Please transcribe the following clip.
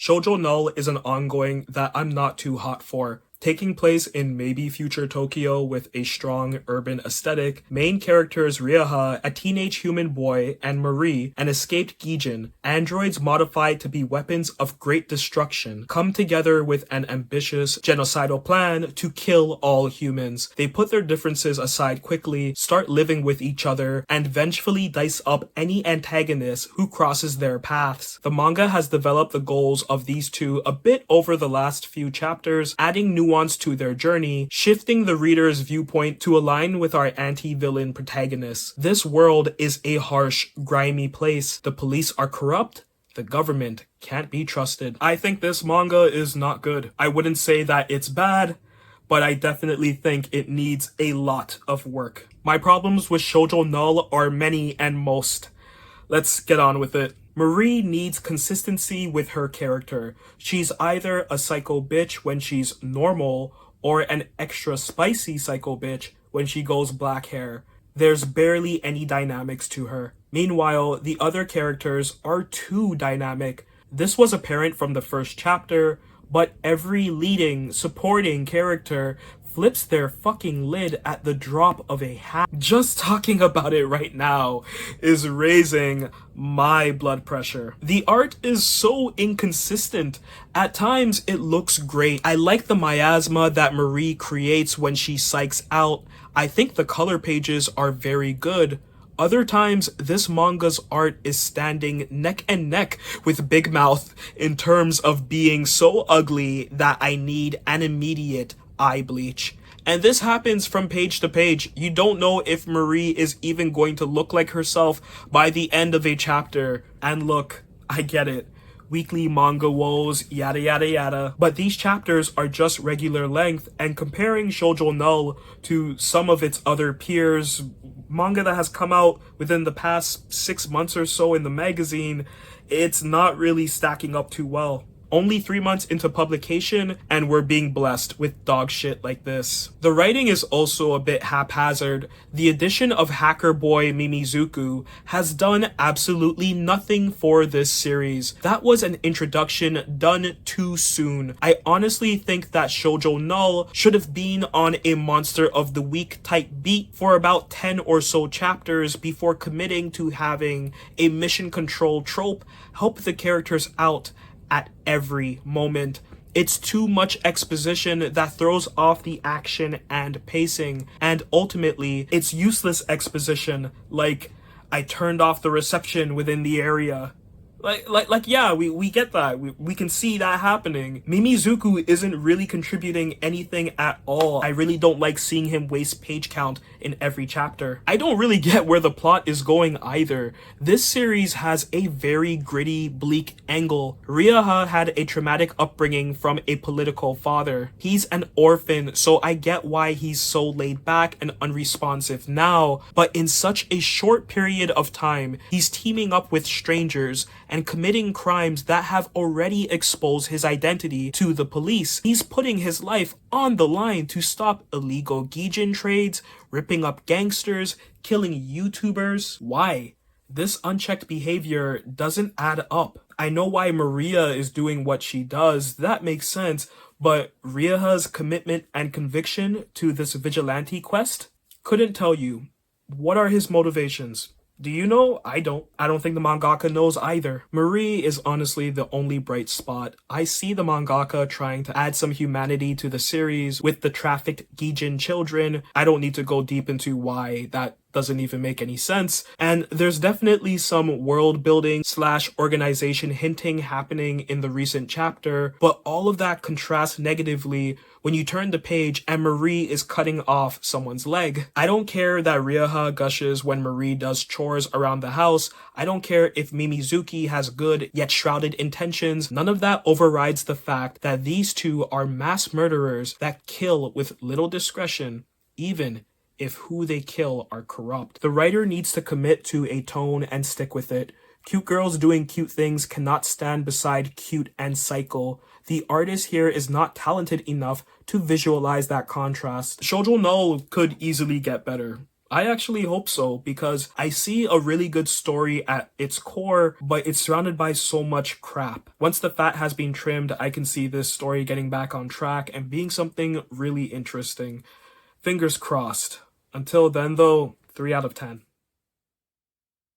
Shojo Null is an ongoing that I'm not too hot for. Taking place in maybe future Tokyo with a strong urban aesthetic, main characters Ryaha, a teenage human boy, and Marie, an escaped Gijin, androids modified to be weapons of great destruction, come together with an ambitious genocidal plan to kill all humans. They put their differences aside quickly, start living with each other, and vengefully dice up any antagonist who crosses their paths. The manga has developed the goals of these two a bit over the last few chapters, adding nuance to their journey, shifting the reader's viewpoint to align with our anti-villain protagonists. This world is a harsh, grimy place. The police are corrupt. The government can't be trusted. I think this manga is not good. I wouldn't say that it's bad, but I definitely think it needs a lot of work. My problems with Shojo Null are many and most. Let's get on with it. Marie needs consistency with her character. She's either a psycho bitch when she's normal or an extra spicy psycho bitch when she goes black hair. There's barely any dynamics to her. Meanwhile, the other characters are too dynamic. This was apparent from the first chapter, but every leading, supporting character flips their fucking lid at the drop of a hat. Just talking about it right now is raising my blood pressure. The art is so inconsistent. At times, it looks great. I like the miasma that Marie creates when she psychs out. I think the color pages are very good. Other times, this manga's art is standing neck and neck with Big Mouth in terms of being so ugly that I need an immediate eye bleach. And this happens from page to page. You don't know if Marie is even going to look like herself by the end of a chapter. And look, I get it. Weekly manga woes, yada yada yada. But these chapters are just regular length, and comparing Shojo Null to some of its other peers, manga that has come out within the past 6 months or so in the magazine, it's not really stacking up too well. Only 3 months into publication, and we're being blessed with dog shit like this. The writing is also a bit haphazard. The addition of hacker boy Mimizuku has done absolutely nothing for this series. That was an introduction done too soon. I honestly think that Shojo Null should have been on a Monster of the Week type beat for about 10 or so chapters before committing to having a mission control trope help the characters out at every moment. It's too much exposition that throws off the action and pacing, and ultimately, it's useless exposition, like, I turned off the reception within the area. Yeah, we get that. We can see that happening. Mimizuku isn't really contributing anything at all. I really don't like seeing him waste page count in every chapter. I don't really get where the plot is going either. This series has a very gritty, bleak angle. Ryaha had a traumatic upbringing from a political father. He's an orphan, so I get why he's so laid back and unresponsive now, but in such a short period of time, he's teaming up with strangers and committing crimes that have already exposed his identity to the police. He's putting his life on the line to stop illegal Gijin trades, ripping up gangsters, killing YouTubers. Why? This unchecked behavior doesn't add up. I know why Maria is doing what she does, that makes sense, but Ryaha's commitment and conviction to this vigilante quest? Couldn't tell you. What are his motivations? Do you know? I don't. I don't think the mangaka knows either. Marie is honestly the only bright spot. I see the mangaka trying to add some humanity to the series with the trafficked Gijin children. I don't need to go deep into why that doesn't even make any sense. And there's definitely some world building / organization hinting happening in the recent chapter, but all of that contrasts negatively when you turn the page and Marie is cutting off someone's leg. I don't care that Ryaha gushes when Marie does chores around the house. I don't care if Mimizuki has good yet shrouded intentions. None of that overrides the fact that these two are mass murderers that kill with little discretion, even if who they kill are corrupt. The writer needs to commit to a tone and stick with it. Cute girls doing cute things cannot stand beside cute and psycho. The artist here is not talented enough to visualize that contrast. Shojo Null could easily get better. I actually hope so, because I see a really good story at its core, but it's surrounded by so much crap. Once the fat has been trimmed, I can see this story getting back on track and being something really interesting. Fingers crossed. Until then though, 3 out of 10.